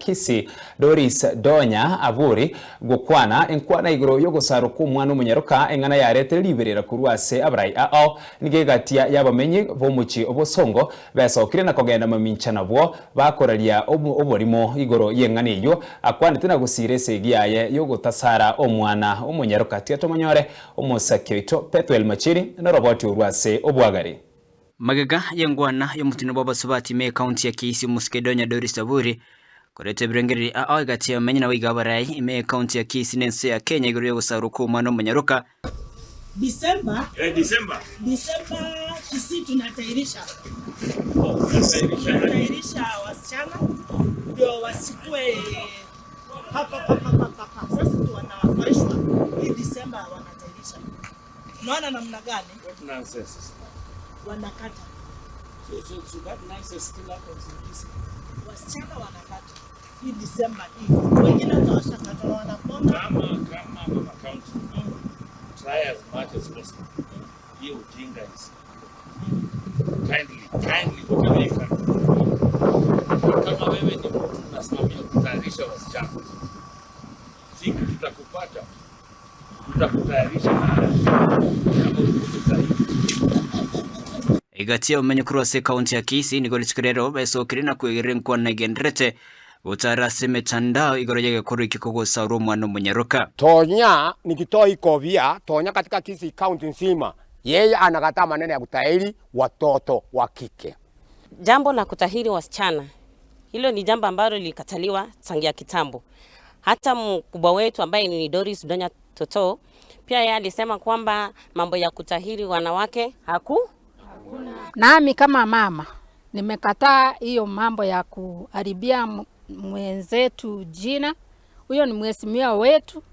Kisii Doris Donya Avuri gukwana enkwana iguru yogosaro ku mwana umunyaruka engana yarete liberera kurwase abrai ao nigegatia yabamenyi bomuchi obosongo besokire na kogenda mamincha nabwo bakoraria oborimo iguru yengana iyo akwana tena gusire segiaye yogotasara omwana umunyaruka tiatomonyore omusakyoito Petwel Machiri na roboti urwase obwagari Magaga yengwana yomutino baba subati me county ya Kisii Muskedonya Doris Avuri korete brengeri aigati amenyi na wigabarai me county ya Kisii nense ya Kenya iguru yogosaruku mwana munyaruka December Kisii tunatairisha wasichana ndio wasikue hapa sasa tu wanafarishwa hii December wanatairisha. Unaona namna gani? What nonsense? Wanakata. So that nonsense still happens in Kisii. Wasichana wanakata hii December hii. Wengine watawashakata wanapona. Kama mama county. Try as much as possible. Hiyo ujinga is kindly whatever you can. Kama wewe ni mtu unasimamia kutayarisha wasichana, siku tutakupata, tutakutayarisha igatia umenye kurwase county ya Kisii nigolichikerero besokire na kwegere nkwana gendrete utarase metandao igoroje kuru ikikogo sauru mwana munyaruka Tonya nikitoi kovia Tonya katika Kisii county nzima yeye anakataa maneno ya kutahiri watoto wa kike. Jambo la kutahiri wasichana hilo ni jambo ambalo lilikataliwa tangia kitambo. Hata mkubwa wetu ambaye ni Doris Donya Toto pia yeye alisema kwamba mambo ya kutahiri wanawake hakuna. Nami kama mama nimekataa hiyo mambo ya kuharibia mwenzetu jina. Huyo ni mheshimiwa wetu.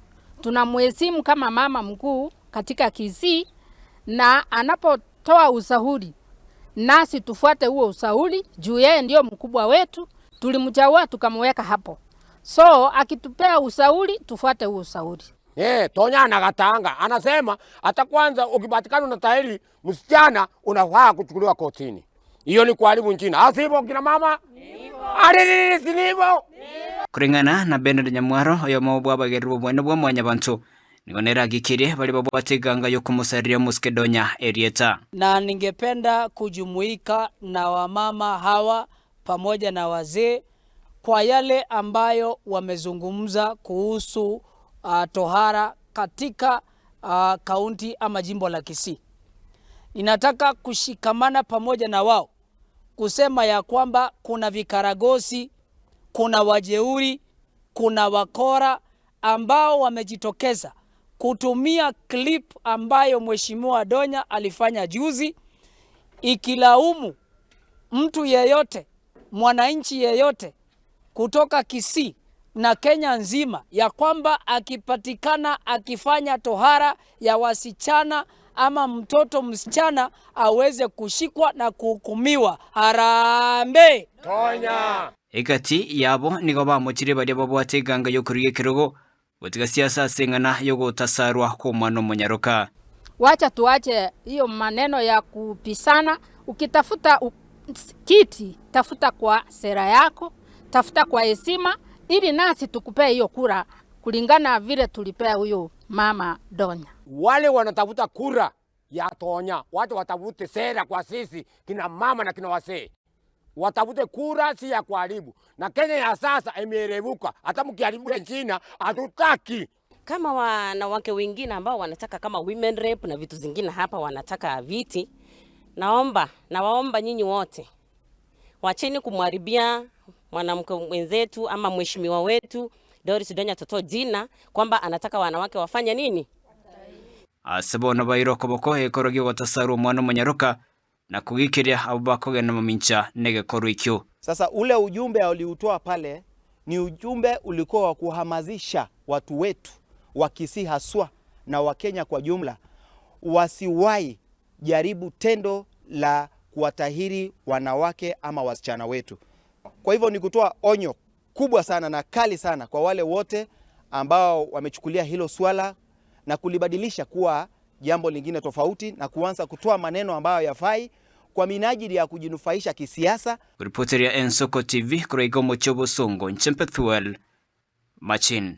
Tunamheshimu kama mama mkuu katika Kisii na anapotoa ushauri nasi tufuate huo ushauri juu yeye ndio mkubwa wetu. Tulimchagua tukamweka hapo. So akitupea ushauri tufuate huo ushauri. Tonya anakatanga. Anasema hata kwanza ukipatikana unatahiri msichana unafaa kuchukuliwa kotini. Hiyo ni kuharibu nchini. Asibo kina mama? Nivo. Sinivo. Kuringana na Bernard Nyamwaro oyo mobwa bagerubo bwene bwa mwanya bantu nigonera gikirie bali babateganga yo kumusaria Muskedonya Erieta. Na ningependa kujumuika na wamama hawa pamoja na wazee kwa yale ambayo wamezungumza kuhusu tohara katika kaunti ama jimbo la Kisii. Ninataka kushikamana pamoja na wao kusema ya kwamba kuna vikaragosi, kuna wajeuri, kuna wakora ambao wamejitokeza kutumia clip ambayo Mheshimiwa Donya alifanya juzi ikilaumu mtu yeyote, mwananchi yeyote kutoka Kisii na Kenya nzima ya kwamba akipatikana akifanya tohara ya wasichana ama mtoto msichana aweze kushikwa na kuhukumiwa. Harambe Tonya. Ikati yabo nigo bamuchire bali babateganga yo kuriye kirogo butiga siasa sengana yo gutasarwa ko mwana munyaruka. Wacha tuache hiyo maneno ya kupisana. Ukitafuta kiti tafuta kwa sera yako, tafuta kwa heshima ili nasi tukupee hiyo kura kulingana vile tulipea huyo mama Donya. Wale wanatafuta kura ya Tonya, watu watafute sera kwa sisi kina mama na kina wasee. Watafute kura si ya kuharibu. Na Kenya ya sasa imerevuka. Hata mkiharibu nchini hatutaki. Kama wanawake wengine ambao wanataka kama women rep na vitu zingine hapa wanataka viti, nawaomba nyinyi wote wacheni kumharibia mwanamke mwenzetu ama mheshimiwa wetu Doris Donya Toto jina kwamba anataka wanawake wafanye nini? Asabona bayiro koboko ekorogi watasaru mwana munyaruka na kugikiria abakoge na mamincha nege korikyo. Sasa ule ujumbe aliutoa pale ni ujumbe ulikuwa wa kuhamasisha watu wetu wa Kisii haswa na wa Kenya kwa jumla wasiwahi jaribu tendo la kuwatahiri wanawake ama wasichana wetu. Kwa hivyo ni kutoa onyo kubwa sana na kali sana kwa wale wote ambao wamechukulia hilo swala na kulibadilisha kuwa jambo lingine tofauti na kuanza kutoa maneno ambayo yafai kwa minajili ya kujinufaisha kisiasa. Ripoti ya Ensoko TV, Kuraigo Mochobo Songo, Nchempethuel, Machin.